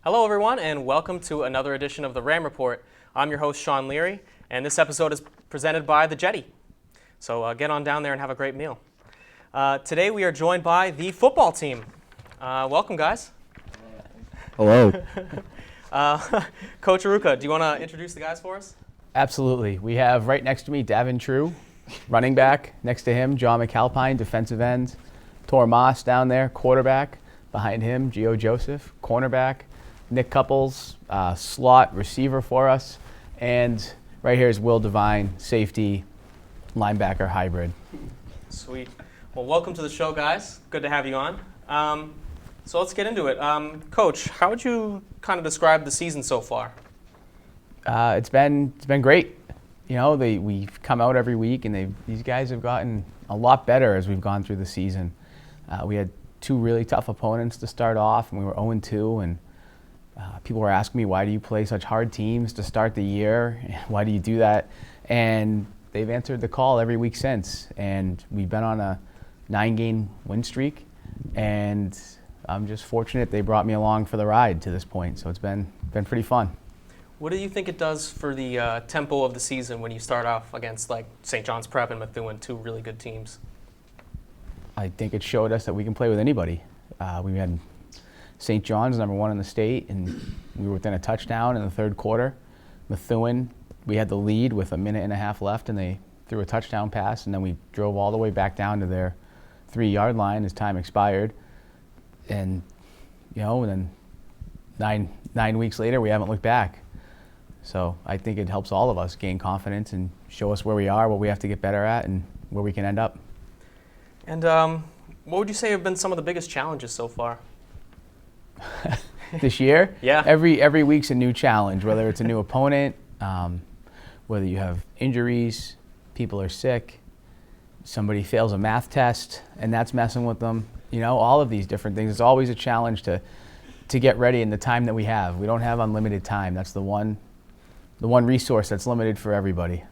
Hello, everyone, and welcome to another edition of the Ram Report. I'm your host, Sean Leary, and this episode is presented by the Jetty. So get on down there and have a great meal. Today we are joined by the football team. Welcome, guys. Hello. Coach Aruka, do you want to introduce the guys for us? Absolutely. We have right next to me Davin True, running back. Next to him, John McAlpine, defensive end. Tor Moss down there, quarterback. Behind him, Gio Joseph, cornerback. Nick Couples, slot receiver for us. And right here is Will Devine, safety, linebacker hybrid. Sweet. Well, welcome to the show, guys. Good to have you on. So let's get into it. Coach, how would you kind of describe the season so far? It's been great. You know, we've come out every week, and these guys have gotten a lot better as we've gone through the season. We had two really tough opponents to start off, and we were 0-2, and people were asking me, why do you play such hard teams to start the year? Why do you do that? And they've answered the call every week since, and we've been on a 9-game win streak, and I'm just fortunate they brought me along for the ride to this point, so it's been pretty fun. What do you think it does for the tempo of the season when you start off against like St. John's Prep and Methuen, two really good teams? I think it showed us that we can play with anybody. We had St. John's #1 in the state, and we were within a touchdown in the third quarter. Methuen, we had the lead with a minute and a half left, and they threw a touchdown pass, and then we drove all the way back down to their 3-yard line as time expired. And, you know, and then nine weeks later, we haven't looked back. So I think it helps all of us gain confidence and show us where we are, what we have to get better at, and where we can end up. And what would you say have been some of the biggest challenges so far? This year? Yeah. Every week's a new challenge, whether it's a new opponent, whether you have injuries, people are sick, somebody fails a math test, and that's messing with them. You know, all of these different things. It's always a challenge to get ready in the time that we have. We don't have unlimited time. That's the one resource that's limited for everybody.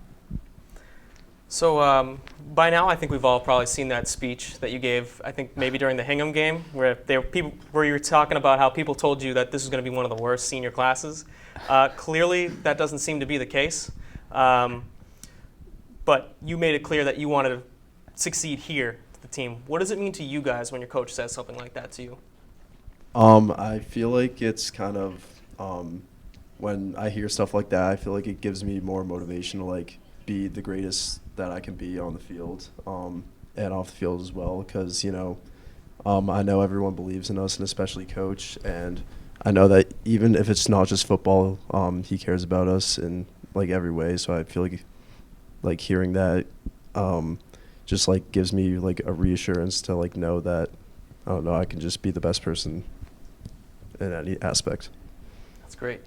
So by now, I think we've all probably seen that speech that you gave, I think maybe during the Hingham game, where you were talking about how people told you that this is going to be one of the worst senior classes. Clearly, that doesn't seem to be the case. But you made it clear that you wanted to succeed here to the team. What does it mean to you guys when your coach says something like that to you? I feel like it's kind of when I hear stuff like that, I feel like it gives me more motivation to like be the greatest that I can be on the field and off the field as well, because you know I know everyone believes in us, and especially coach, and I know that even if it's not just football, he cares about us in like every way. So I feel like hearing that just like gives me like a reassurance to like know that I don't know, I can just be the best person in any aspect. That's great.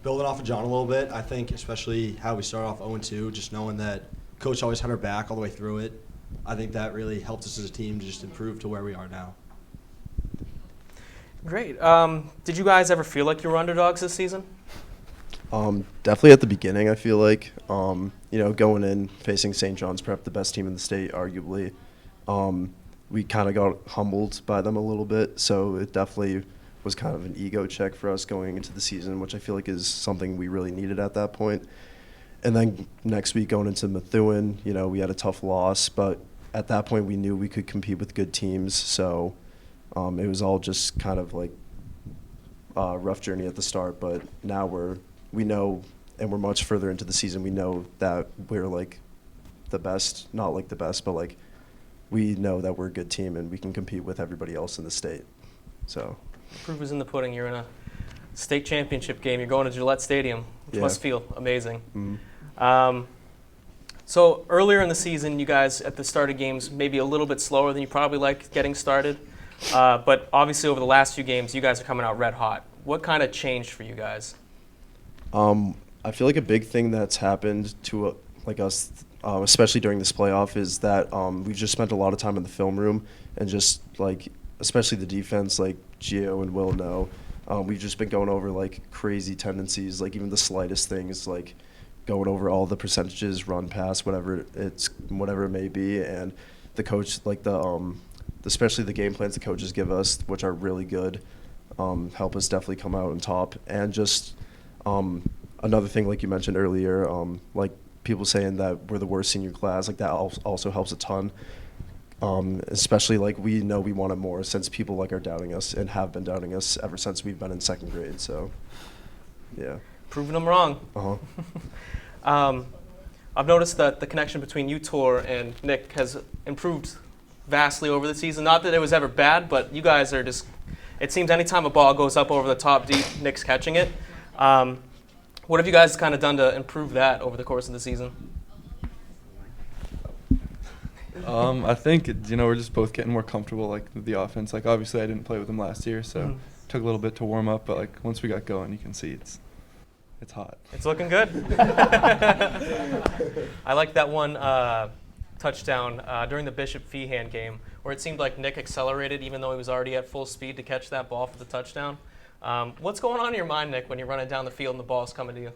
Building off of John a little bit, I think especially how we started off 0-2, just knowing that Coach always had our back all the way through it, I think that really helped us as a team to just improve to where we are now. Great. Did you guys ever feel like you were underdogs this season? Definitely at the beginning, I feel like, you know, going in, facing St. John's Prep, the best team in the state, arguably, we kind of got humbled by them a little bit, so it definitely was kind of an ego check for us going into the season, which I feel like is something we really needed at that point. And then next week going into Methuen, you know, we had a tough loss, but at that point we knew we could compete with good teams, so it was all just kind of like a rough journey at the start, but now we know, and we're much further into the season, we know that we're like the best, not like the best, but like we know that we're a good team and we can compete with everybody else in the state. So Proof is in the pudding. You're in a state championship game. You're going to Gillette Stadium, which must feel amazing. Mm-hmm. So earlier in the season, you guys at the start of games maybe a little bit slower than you probably like getting started. But obviously over the last few games, you guys are coming out red hot. What kind of changed for you guys? I feel like a big thing that's happened to like us, especially during this playoff, is that we've just spent a lot of time in the film room and just like, especially the defense, like Gio and Will know, we've just been going over like crazy tendencies, like even the slightest things, like going over all the percentages, run, pass, whatever it may be, and the coach, like especially the game plans the coaches give us, which are really good. help us definitely come out on top. And just another thing, like you mentioned earlier, like people saying that we're the worst senior class, like that also helps a ton. Especially like we know we wanted more since people like are doubting us and have been doubting us ever since we've been in second grade. So, yeah. Proving them wrong. I've noticed that the connection between you, Tor, and Nick has improved vastly over the season. Not that it was ever bad, but you guys are just, it seems anytime a ball goes up over the top deep, Nick's catching it. What have you guys kind of done to improve that over the course of the season? I think we're just both getting more comfortable like with the offense. Like obviously I didn't play with him last year, so it took a little bit to warm up. But like once we got going, you can see it's hot. It's looking good. I like that one touchdown during the Bishop Feehan game where it seemed like Nick accelerated even though he was already at full speed to catch that ball for the touchdown. What's going on in your mind, Nick, when you're running down the field and the ball's coming to you?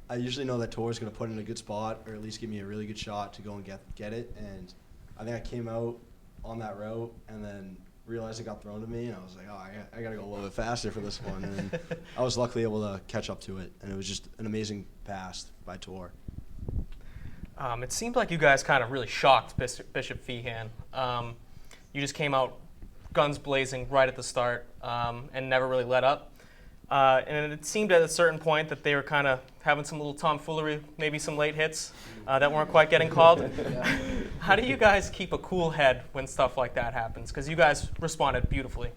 I usually know that Tor is going to put it in a good spot or at least give me a really good shot to go and get it. And I think I came out on that route and then realized it got thrown to me. And I was like, oh, I got to go a little bit faster for this one. And I was luckily able to catch up to it. And it was just an amazing pass by Tor. It seemed like you guys kind of really shocked Bishop Feehan. You just came out guns blazing right at the start and never really let up. And it seemed at a certain point that they were kind of having some little tomfoolery, maybe some late hits that weren't quite getting called. How do you guys keep a cool head when stuff like that happens? Because you guys responded beautifully.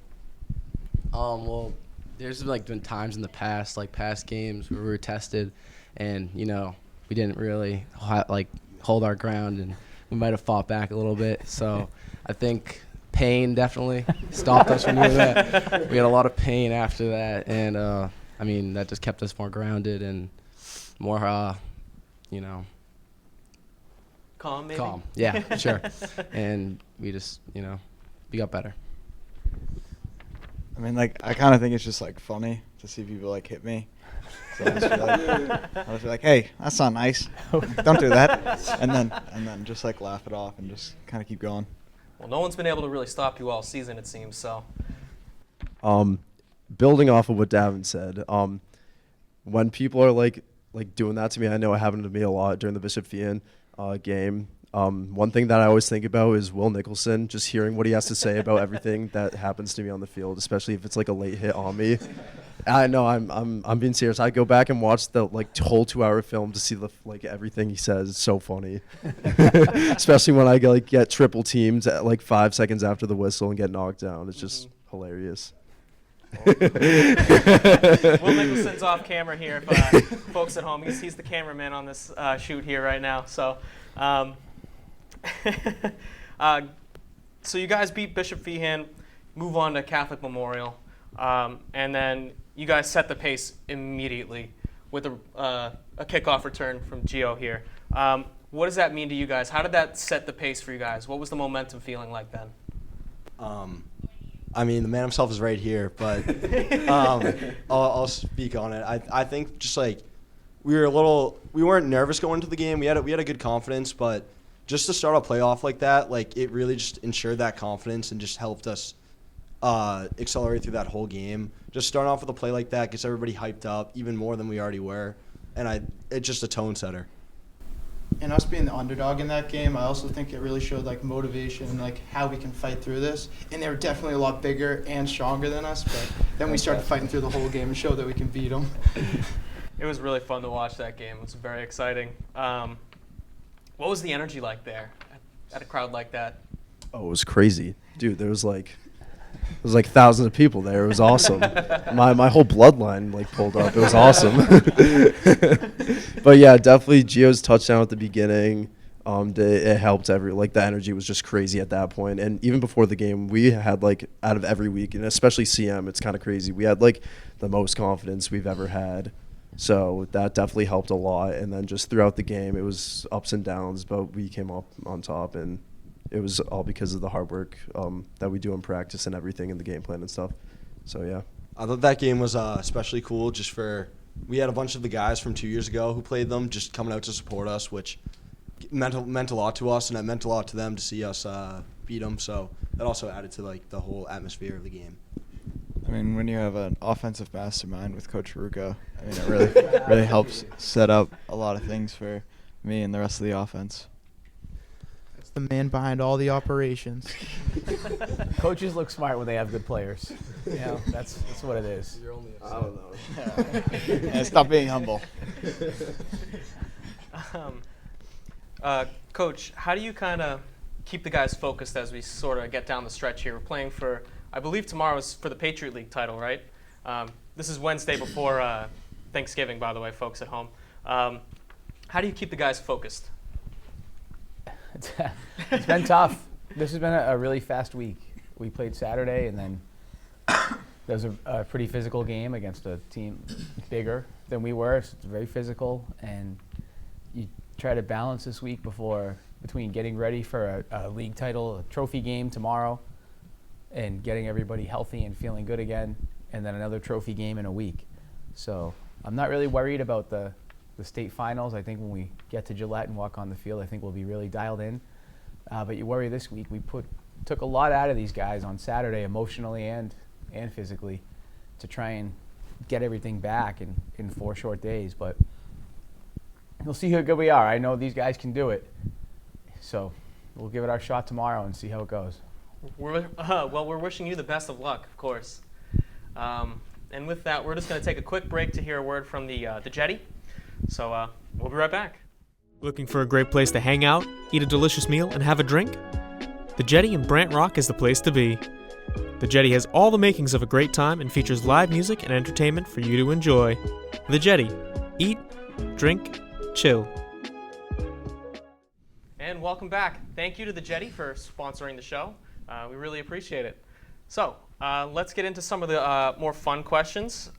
Well, there's been times in the past, like past games, where we were tested, and we didn't really hold our ground, and we might have fought back a little bit. So I think pain definitely stopped us from doing that. We had a lot of pain after that, and that just kept us more grounded and more, Calm, maybe? calm. Yeah, sure. And we just, we got better. I kind of think it's just funny to see people hit me. So I'll just be like, hey, that's not nice. Don't do that. And then just laugh it off and just kind of keep going. Well, no one's been able to really stop you all season, it seems. So, building off of what Davin said, when people are doing that to me, I know it happened to me a lot during the Bishop Feehan game. One thing that I always think about is Will Nicholson, just hearing what he has to say about everything that happens to me on the field, especially if it's a late hit on me. I know I'm being serious. I go back and watch the whole 2-hour film to see the everything he says. It's so funny, especially when I get triple teamed at 5 seconds after the whistle and get knocked down. It's just hilarious. Will Nicholson's off camera here. If folks at home, he's the cameraman on this shoot here right now. So, so you guys beat Bishop Feehan, move on to Catholic Memorial, and then you guys set the pace immediately with a kickoff return from Gio here. What does that mean to you guys? How did that set the pace for you guys? What was the momentum feeling like then? The man himself is right here, but I'll speak on it. I think just we weren't nervous going into the game. We had a good confidence, but just to start a playoff like that, it really just ensured that confidence and just helped us accelerate through that whole game. Just starting off with a play like that gets everybody hyped up even more than we already were, and it's just a tone setter. And us being the underdog in that game, I also think it really showed motivation and how we can fight through this. And they were definitely a lot bigger and stronger than us, but then we started fighting through the whole game and showed that we can beat them. It was really fun to watch that game. It was very exciting. What was the energy like there at a crowd like that? Oh, it was crazy, dude. There was thousands of people there. It was awesome. My whole bloodline pulled up. It was awesome. But yeah, definitely Gio's touchdown at the beginning. It helped the energy was just crazy at that point. And even before the game, we had out of every week, and especially CM, it's kind of crazy. We had the most confidence we've ever had. So that definitely helped a lot. And then just throughout the game, it was ups and downs, but we came up on top, and it was all because of the hard work that we do in practice and everything in the game plan and stuff. So, yeah. I thought that game was especially cool we had a bunch of the guys from 2 years ago who played them just coming out to support us, which meant a lot to us, and it meant a lot to them to see us beat them. So that also added to the whole atmosphere of the game. mean, when you have an offensive mastermind with Coach Ruka, I mean, it really helps set up a lot of things for me and the rest of the offense. It's the man behind all the operations. Coaches look smart when they have good players. You know, that's what it is. You're only I don't know. Yeah, stop being humble. Coach, how do you kind of keep the guys focused as we sort of get down the stretch here? We're playing for, I believe tomorrow is for the Patriot League title, right? This is Wednesday before Thanksgiving, by the way, folks at home. How do you keep the guys focused? It's been tough. This has been a really fast week. We played Saturday, and then there was a pretty physical game against a team bigger than we were. So it's very physical, and you try to balance this week between getting ready for a league title, a trophy game tomorrow, and getting everybody healthy and feeling good again, and then another trophy game in a week. So I'm not really worried about the state finals. I think when we get to Gillette and walk on the field, I think we'll be really dialed in. But you worry this week. We took a lot out of these guys on Saturday, emotionally and physically, to try and get everything back in 4 short days. But we'll see how good we are. I know these guys can do it. So we'll give it our shot tomorrow and see how it goes. Well, we're wishing you the best of luck, of course. And with that, we're just going to take a quick break to hear a word from the Jetty. So we'll be right back. Looking for a great place to hang out, eat a delicious meal, and have a drink? The Jetty in Brant Rock is the place to be. The Jetty has all the makings of a great time and features live music and entertainment for you to enjoy. The Jetty. Eat, drink, chill. And welcome back. Thank you to the Jetty for sponsoring the show. We really appreciate it. So let's get into some of the more fun questions.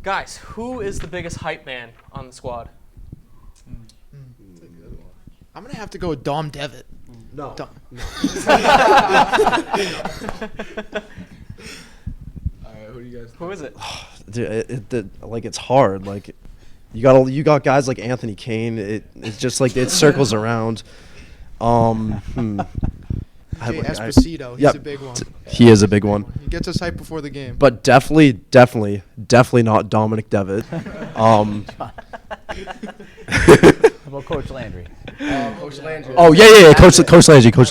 Guys, who is the biggest hype man on the squad? I'm going to have to go with Dom Devitt. No. Dom. Who is it? Dude, like it's hard. Like you got guys like Anthony Kane. It's just like it circles around. Jay Esposito, he's yep, a big one. He is a big one. He gets us hyped before the game. But definitely not Dominic Devitt. How about Coach Landry? Coach Landry. Oh yeah, Coach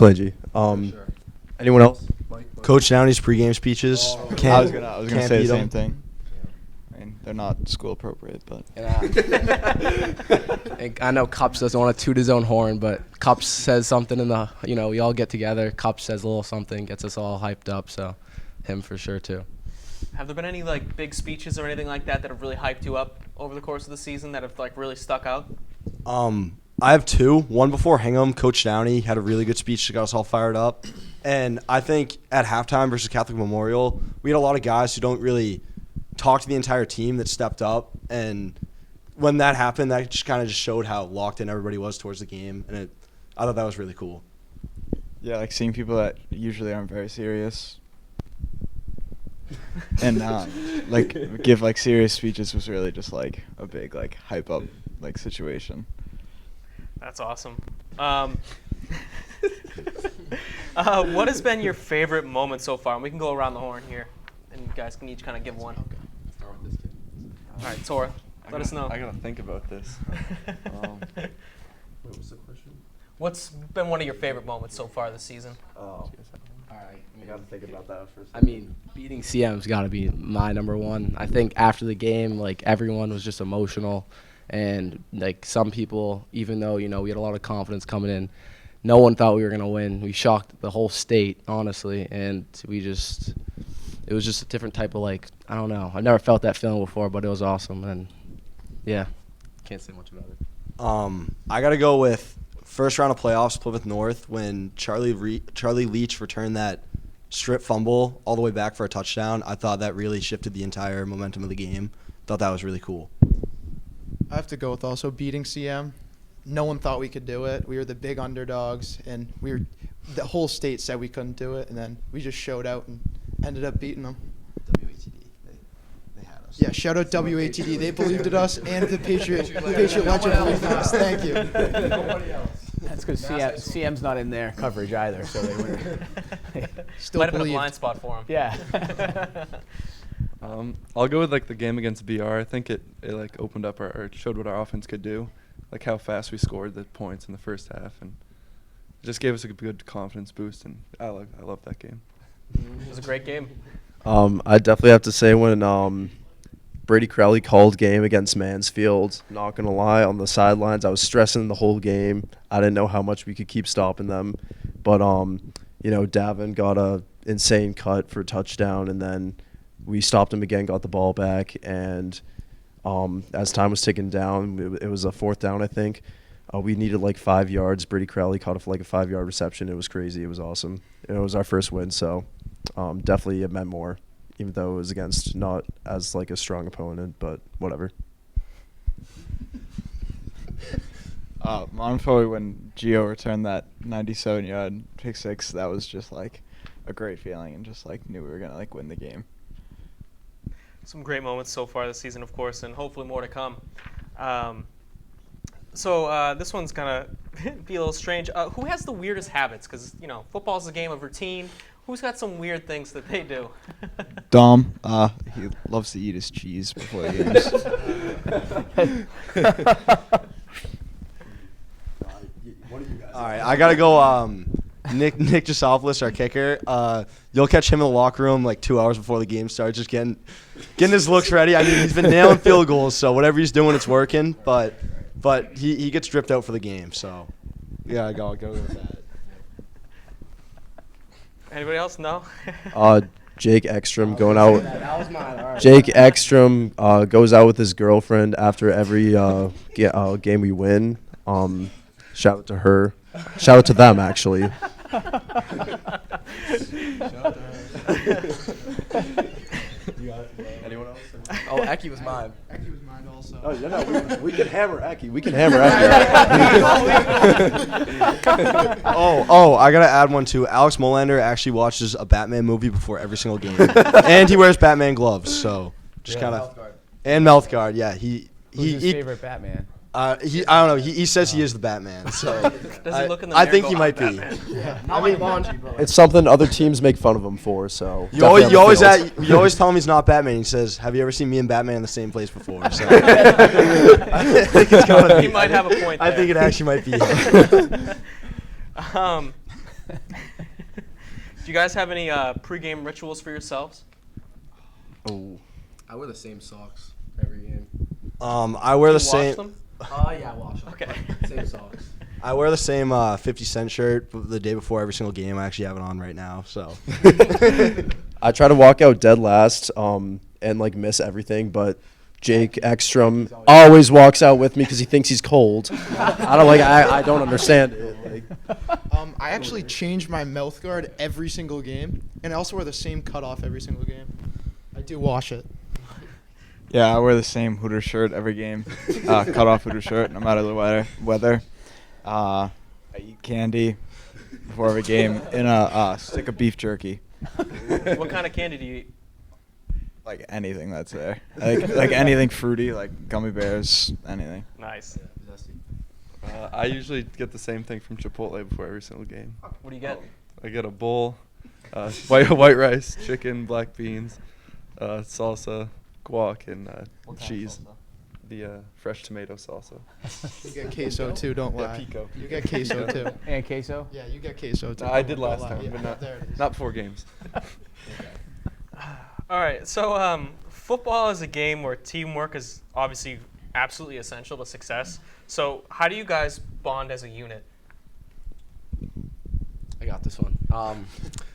Landry. Anyone else? Coach Downey's pregame speeches. I was gonna say the beat 'em. same thing. I mean, they're not school appropriate, but And I know Cups doesn't want to toot his own horn, but Cups says something we all get together. Cups says a little something, gets us all hyped up. So, him for sure too. Have there been any like big speeches or anything like that have really hyped you up over the course of the season that have like really stuck out? I have 2. One before Hingham, Coach Downey had a really good speech that got us all fired up. And I think at halftime versus Catholic Memorial, we had a lot of guys who don't really talk to the entire team that stepped up. And when that happened, that just kind of just showed how locked in everybody was towards the game. And I thought that was really cool. yeah, like seeing people that usually aren't very serious and like give like serious speeches was really just like a big like hype up like situation. That's awesome. What has been your favorite moment so far? And we can go around the horn here, and you guys can each kind of give one. Start with this kid. All right, Tora, let us know. I gotta think about this. What was the question? What's been one of your favorite moments so far this season? Oh, All right. I got to think about that for a second. I mean, beating CM's got to be my number one. I think after the game, like everyone was just emotional, and like some people, even though we had a lot of confidence coming in, no one thought we were gonna win. We shocked the whole state, honestly, and it was just a different type of like I don't know. I've never felt that feeling before, but it was awesome, and yeah, can't say much about it. I got to go with first round of playoffs, Plymouth North, when Charlie Leach returned that strip fumble all the way back for a touchdown. I thought that really shifted the entire momentum of the game. Thought that was really cool. I have to go with also beating CM. No one thought we could do it. We were the big underdogs, and the whole state said we couldn't do it, and then we just showed out and ended up beating them. WATD, they had us. Yeah, shout out WATD. They believed in us, and the Patriot Legend believed in us. Thank you. Nobody else. It's because CM's not in their coverage either, so they wouldn't. Still Might have been a believed. blind spot for him. Yeah. I'll go with like the game against BR. I think it like opened up or it showed what our offense could do, like how fast we scored the points in the first half, and it just gave us a good confidence boost. And I love that game. It was a great game. I definitely have to say when Brady Crowley called game against Mansfield, not going to lie, on the sidelines, I was stressing the whole game. I didn't know how much we could keep stopping them. But, Davin got a insane cut for a touchdown, and then we stopped him again, got the ball back, and as time was ticking down, it was a 4th down, I think. We needed like 5 yards. Brady Crowley caught like a 5-yard reception. It was crazy. It was awesome. It was our first win, so definitely it meant more, even though it was against not as like a strong opponent, but whatever. Mine probably when Gio returned that 97-yard pick six. That was just like a great feeling, and just like knew we were gonna like win the game. Some great moments so far this season, of course, and hopefully more to come. So this one's gonna be a little strange. Who has the weirdest habits? Because football's a game of routine. Who's got some weird things that they do? Dom, he loves to eat his cheese before the games. All right, I gotta go. Nick Gisopoulos, our kicker. You'll catch him in the locker room like 2 hours before the game starts, just getting his looks ready. I mean, he's been nailing field goals, so whatever he's doing, it's working. But he gets dripped out for the game, so yeah, I go with that. Anybody else? No. Jake Ekstrom going out. That was mine. All right. Jake Ekstrom goes out with his girlfriend after every game we win. Shout out to her. Shout out to them, actually. Anyone else? Oh, Eki was mine. Eki was mine also. Oh, no, we can hammer Eki. We can hammer Eki. I gotta add one too. Alex Molander actually watches a Batman movie before every single game, and he wears Batman gloves. So just kind of and mouth guard. Yeah, Who's his favorite Batman? I don't know. He says he is the Batman. So Does he look in the I mirror think and he go, might "I'm be. Batman"? Yeah, not like Bonji, but like, It's something other teams make fun of him for. So You always tell him he's not Batman. He says, "Have you ever seen me and Batman in the same place before?" So I think it's gotta be. He might have a point I there. think it actually might be him. Do you guys have any pregame rituals for yourselves? Oh, I wear the same socks every game. I wear the Do you same. wash them? Yeah, wash them. Okay. Same socks. I wear the same 50-cent shirt the day before every single game. I actually have it on right now. So I try to walk out dead last and like miss everything, but Jake Ekstrom always walks out with me because he thinks he's cold. I don't understand it. I actually change my mouth guard every single game, and I also wear the same cutoff every single game. I do wash it. Yeah, I wear the same Hooter shirt every game. Cut off Hooter shirt, no matter the weather. I eat candy before every game in a stick of beef jerky. What kind of candy do you eat? Like anything that's there. Like anything fruity, like gummy bears, anything. Nice. I usually get the same thing from Chipotle before every single game. What do you get? I get a bowl, white rice, chicken, black beans, salsa, guac, and cheese. The fresh tomato salsa. You get queso too, don't Yeah, lie. pico. You get queso too. And queso? Yeah, you get queso too. No, I Don't did lie. last time, Yeah, but there it is. not before games. All right. So football is a game where teamwork is obviously absolutely essential to success. So how do you guys bond as a unit? I got this one.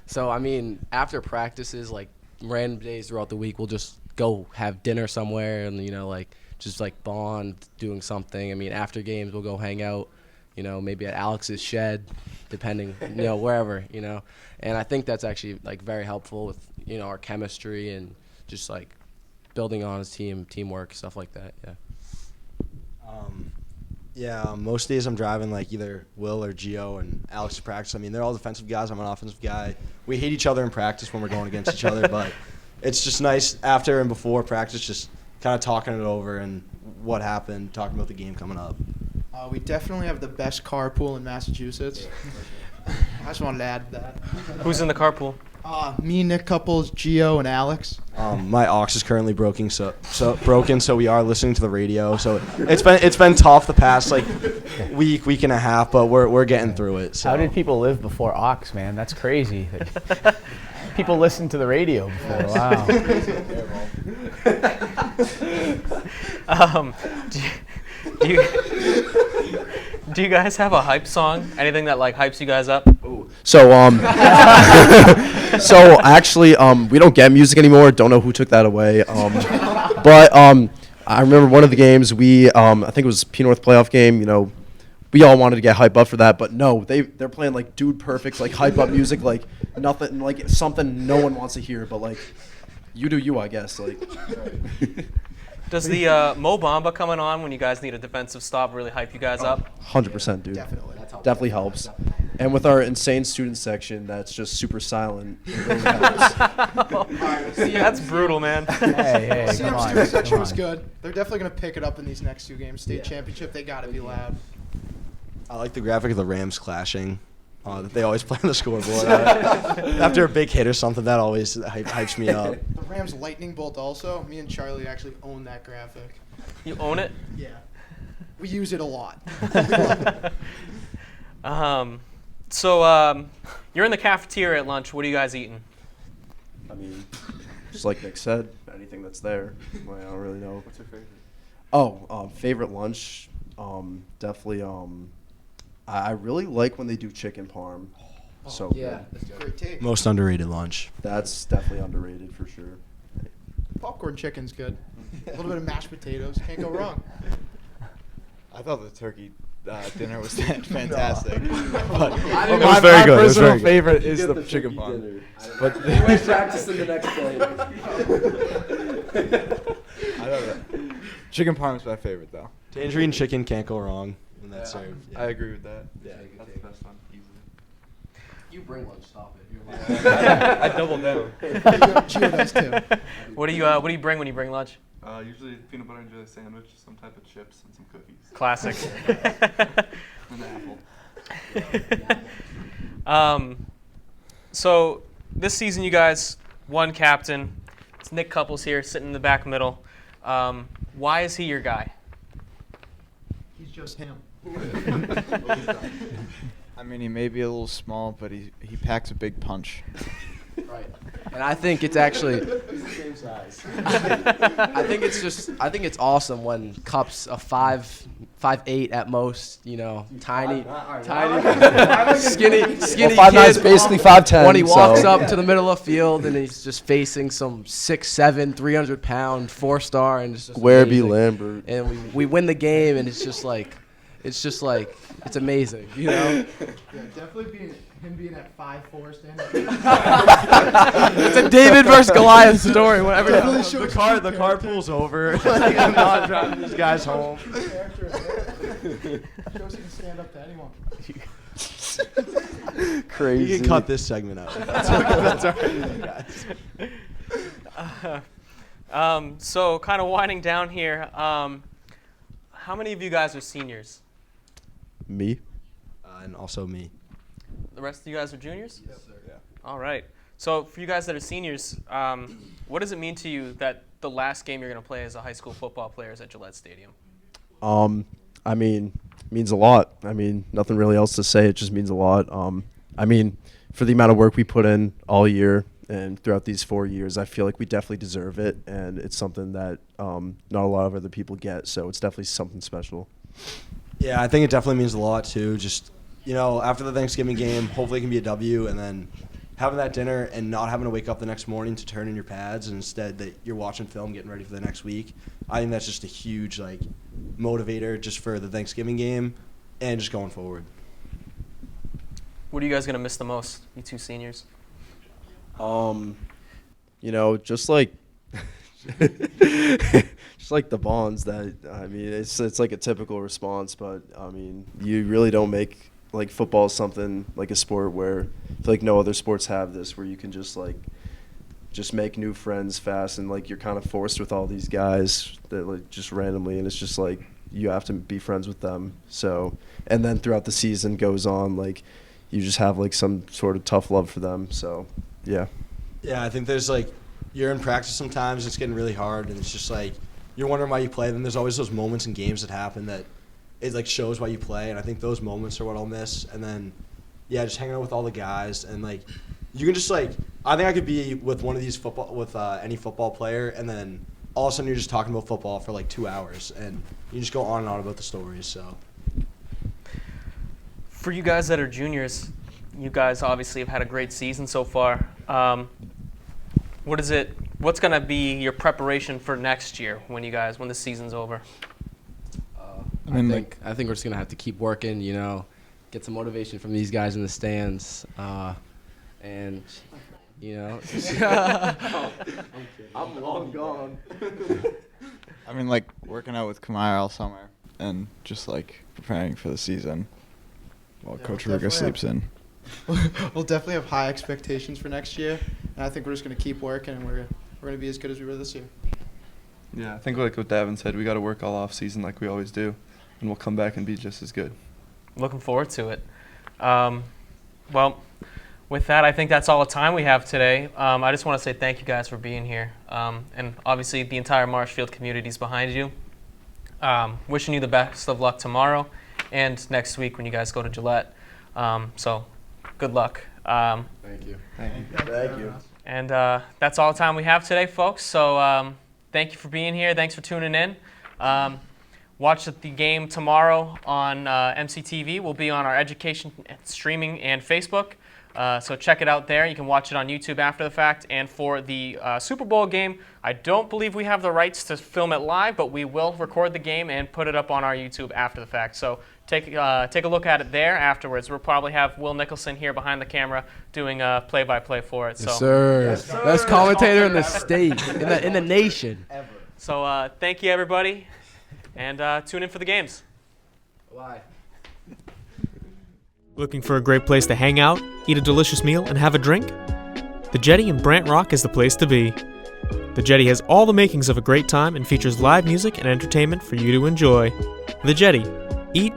So I mean, after practices, like random days throughout the week, we'll just go have dinner somewhere, and just like bond doing something. I mean, after games, we'll go hang out. Maybe at Alex's shed, depending, wherever. And I think that's actually like very helpful with our chemistry and just like building on his teamwork, stuff like that. Yeah. Most days I'm driving like either Will or Gio and Alex to practice. I mean, they're all defensive guys. I'm an offensive guy. We hate each other in practice when we're going against each other, but it's just nice after and before practice, just kind of talking it over and what happened, talking about the game coming up. We definitely have the best carpool in Massachusetts. I just wanted to add that. Who's in the carpool? Me, Nick Couples, Gio, and Alex. My aux is currently broken, so we are listening to the radio. So it's been tough the past like week and a half, but we're getting through it. So. How did people live before Ox, man? That's crazy. People listened to the radio before. Wow. Do you guys have a hype song? Anything that like hypes you guys up? So so actually we don't get music anymore. Don't know who took that away. But I remember one of the games we I think it was P North playoff game. You know, we all wanted to get hype up for that, but no, they're playing like Dude Perfect's like hype up music, like nothing, like something no one wants to hear, but like you do you, I guess. Like. Does the Mo Bamba coming on when you guys need a defensive stop really hype you guys up? 100%, dude. Definitely helps. And with our insane student section that's just super silent, it really helps. That's brutal, man. Hey, come CM on. student section come was on. good. They're definitely going to pick it up in these next 2 games. State championship, they got to be loud. I like the graphic of the Rams clashing that they always play on the scoreboard. After a big hit or something, that always hypes me up. The Rams lightning bolt also. Me and Charlie actually own that graphic. You own it? Yeah. We use it a lot. So you're in the cafeteria at lunch. What are you guys eating? I mean, just like Nick said, anything that's there. I don't really know. What's your favorite? Oh, favorite lunch? Definitely. I really like when they do chicken parm. So Yeah. Great take. Most underrated lunch. that's definitely underrated for sure. Popcorn chicken's good. A little bit of mashed potatoes. Can't go wrong. I thought the turkey dinner was fantastic. But It was my very good. It was personal very good. favorite is the chicken parm. But practicing the next day. I don't know. Chicken parm is my favorite though. Tangerine chicken can't go wrong when that's served. Yeah. I agree with that. Yeah, that's the best one. Easily. You bring lunch, stop it. You're lying. I double down. Gio does too. What do you bring when you bring lunch? Usually peanut butter and jelly sandwich, some type of chips, and some cookies. Classic. And an apple. So this season you guys won captain. It's Nick Couples here sitting in the back middle. Why is he your guy? He's just him. I mean, he may be a little small, but he packs a big punch. Right. And I think it's actually Same size. I think it's awesome when Cup's a 5'8" at most, you know, tiny, skinny Well, 5'9" is kid. basically 5'10", When he walks so- up to the middle of the field and he's just facing some 6'7", 300-pound 4-star, and it's just Where be amazing. Lambert? And we win the game, and it's just like it's amazing, you know. Yeah, definitely him being at 5'4" standing. It's a David versus Goliath story. Whatever. Definitely it is. shows The car pulls over. Like, I'm not driving these guys home. Character. Shows he can stand up to anyone. Crazy. You can cut this segment out. That's all right, guys. So kind of winding down here. How many of you guys are seniors? Me? And also me. The rest of you guys are juniors? Yes, sir. Yeah. All right. So for you guys that are seniors, what does it mean to you that the last game you're going to play as a high school football player is at Gillette Stadium? I mean, it means a lot. I mean, nothing really else to say. It just means a lot. I mean, for the amount of work we put in all year and throughout these 4 years, I feel like we definitely deserve it, and it's something that not a lot of other people get. So it's definitely something special. Yeah, I think it definitely means a lot too. Just, you know, after the Thanksgiving game, hopefully it can be a W, and then having that dinner and not having to wake up the next morning to turn in your pads, and instead that you're watching film, getting ready for the next week. I think that's just a huge motivator just for the Thanksgiving game and just going forward. What are you guys going to miss the most, you two seniors? You know, just like just like the bonds that, I mean, it's like a typical response, but I mean, you really don't make like football something like a sport where I feel like no other sports have this, where you can just make new friends fast, and like you're kind of forced with all these guys that like just randomly, and it's just like you have to be friends with them. So, and then throughout the season goes on, like, you just have like some sort of tough love for them. So, yeah. Yeah, I think there's like, you're in practice sometimes, it's getting really hard, and it's just like, you're wondering why you play. Then there's always those moments in games that happen that it like shows why you play, and I think those moments are what I'll miss. And then, yeah, just hanging out with all the guys, and like, you can just like, I think I could be with one of these any football player, and then all of a sudden you're just talking about football for like 2 hours, and you just go on and on about the stories. So, For you guys that are juniors, you guys obviously have had a great season so far. What's going to be your preparation for next year when the season's over? I think we're just gonna have to keep working. Get some motivation from these guys in the stands, and I'm long gone. I mean, like working out with Kamar all summer and just like preparing for the season while Coach Ruga sleeps in. We'll definitely have high expectations for next year, and I think we're just going to keep working, and we're going to be as good as we were this year. Yeah, I think like what Davin said, we got to work all off season like we always do, and we'll come back and be just as good. Looking forward to it. Well, with that, I think that's all the time we have today. I just want to say thank you guys for being here, and obviously the entire Marshfield community is behind you. Wishing you the best of luck tomorrow and next week when you guys go to Gillette. So, good luck. Thank you. Thank you. And that's all the time we have today, folks. So thank you for being here. Thanks for tuning in. Watch the game tomorrow on MCTV. We'll be on our education streaming and Facebook. So check it out there. You can watch it on YouTube after the fact. And for the Super Bowl game, I don't believe we have the rights to film it live, but we will record the game and put it up on our YouTube after the fact. So take a look at it there afterwards. We'll probably have Will Nicholson here behind the camera doing play-by-play for it. Yes, sir. Best commentator in the state, in the nation. ever. So thank you, everybody, and tune in for the games. Bye. Looking for a great place to hang out, eat a delicious meal, and have a drink? The Jetty in Brant Rock is the place to be. The Jetty has all the makings of a great time and features live music and entertainment for you to enjoy. The Jetty. Eat,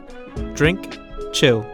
drink, chill.